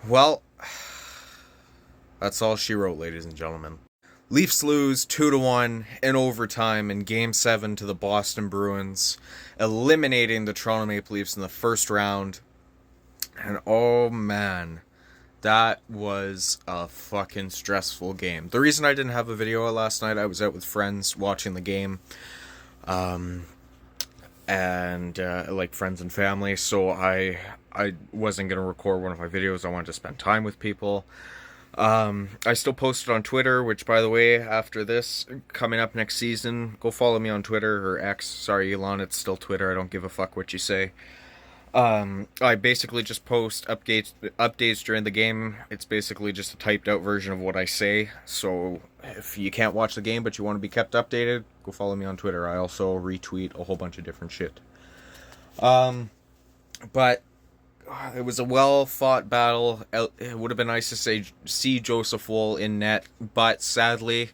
Well, that's all she wrote, ladies and gentlemen. Leafs lose 2-1 in overtime in Game 7 to the Boston Bruins, eliminating the Toronto Maple Leafs in the first round. And oh man, that was a fucking stressful game. The reason I didn't have a video last night, I was out with friends watching the game. And like friends and family, so I wasn't going to record one of my videos. I wanted to spend time with people. I still posted on Twitter, which, by the way, after this, coming up next season, go follow me on Twitter, or X. Sorry, Elon, it's still Twitter. I don't give a fuck what you say. I basically just post updates during the game. It's basically just a typed out version of what I say. So if you can't watch the game but you want to be kept updated, go follow me on Twitter. I also retweet a whole bunch of different shit. But it was a well-fought battle. It would have been nice to see Joseph Woll in net, but sadly,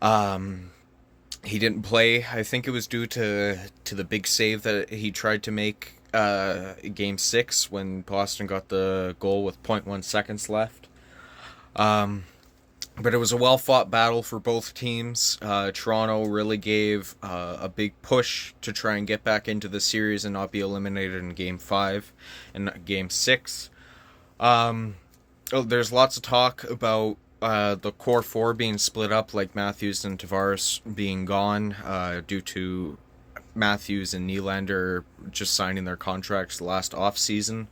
he didn't play. I think it was due to the big save that he tried to make Game 6 when Boston got the goal with 0.1 seconds left. But it was a well-fought battle for both teams. Toronto really gave a big push to try and get back into the series and not be eliminated in Game 5 and Game 6. There's lots of talk about the core four being split up, like Matthews and Tavares being gone due to Matthews and Nylander just signing their contracts last offseason.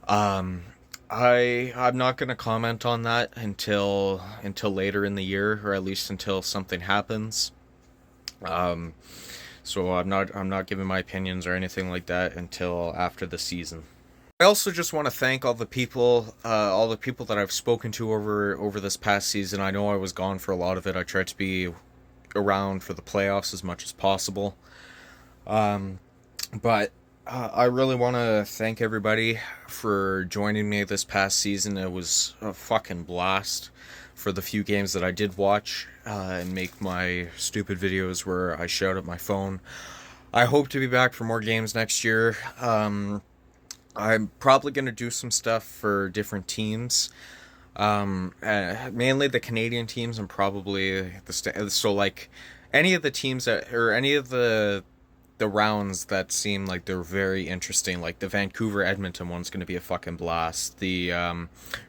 I'm not going to comment on that until later in the year, or at least until something happens. So I'm not giving my opinions or anything like that until after the season. I also just want to thank all the people that I've spoken to over this past season. I know I was gone for a lot of it. I tried to be around for the playoffs as much as possible. But I really want to thank everybody for joining me this past season. It was a fucking blast for the few games that I did watch and make my stupid videos where I shout at my phone. I hope to be back for more games next year. I'm probably going to do some stuff for different teams. Mainly the Canadian teams and probably so like any of the teams or any of the rounds that seem like they're very interesting, like the Vancouver Edmonton one's going to be a fucking blast. The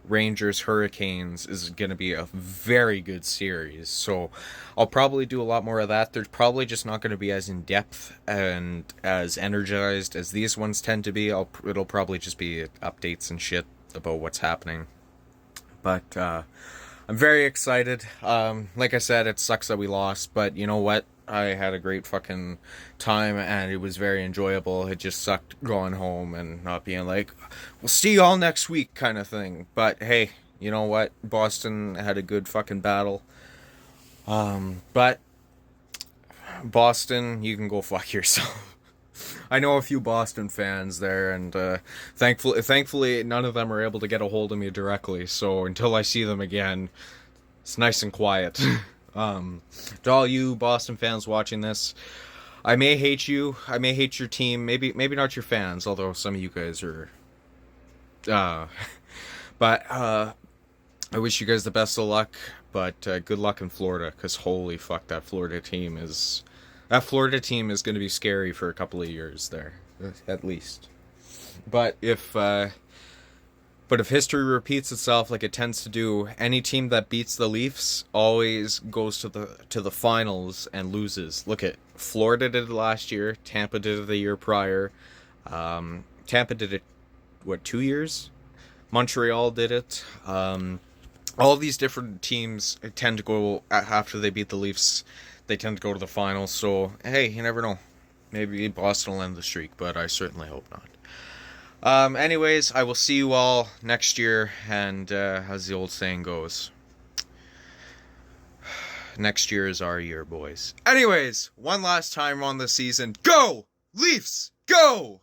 Rangers Hurricanes is going to be a very good series, so I'll probably do a lot more of that. They're probably just not going to be as in depth and as energized as these ones tend to be. It'll probably just be updates and shit about what's happening, but I'm very excited. Like I said, it sucks that we lost, but you know what? I had a great fucking time and it was very enjoyable. It just sucked going home and not being like, we'll see you all next week kind of thing. But hey, you know what? Boston had a good fucking battle. But Boston, you can go fuck yourself. I know a few Boston fans there, and thankfully none of them are able to get a hold of me directly. So until I see them again, it's nice and quiet. To all you Boston fans watching this, I may hate you. I may hate your team. Maybe not your fans, although some of you guys are. But I wish you guys the best of luck. But good luck in Florida, because holy fuck, that Florida team is going to be scary for a couple of years there, at least. But if history repeats itself like it tends to do, any team that beats the Leafs always goes to the finals and loses. Look at Florida did it last year. Tampa did it the year prior. Tampa did it 2 years? Montreal did it. All these different teams tend to go after they beat the Leafs. They tend to go to the finals. So hey, you never know. Maybe Boston will end the streak, but I certainly hope not. Anyways, I will see you all next year, and as the old saying goes, next year is our year, boys. Anyways, one last time on the season. Go! Leafs! Go!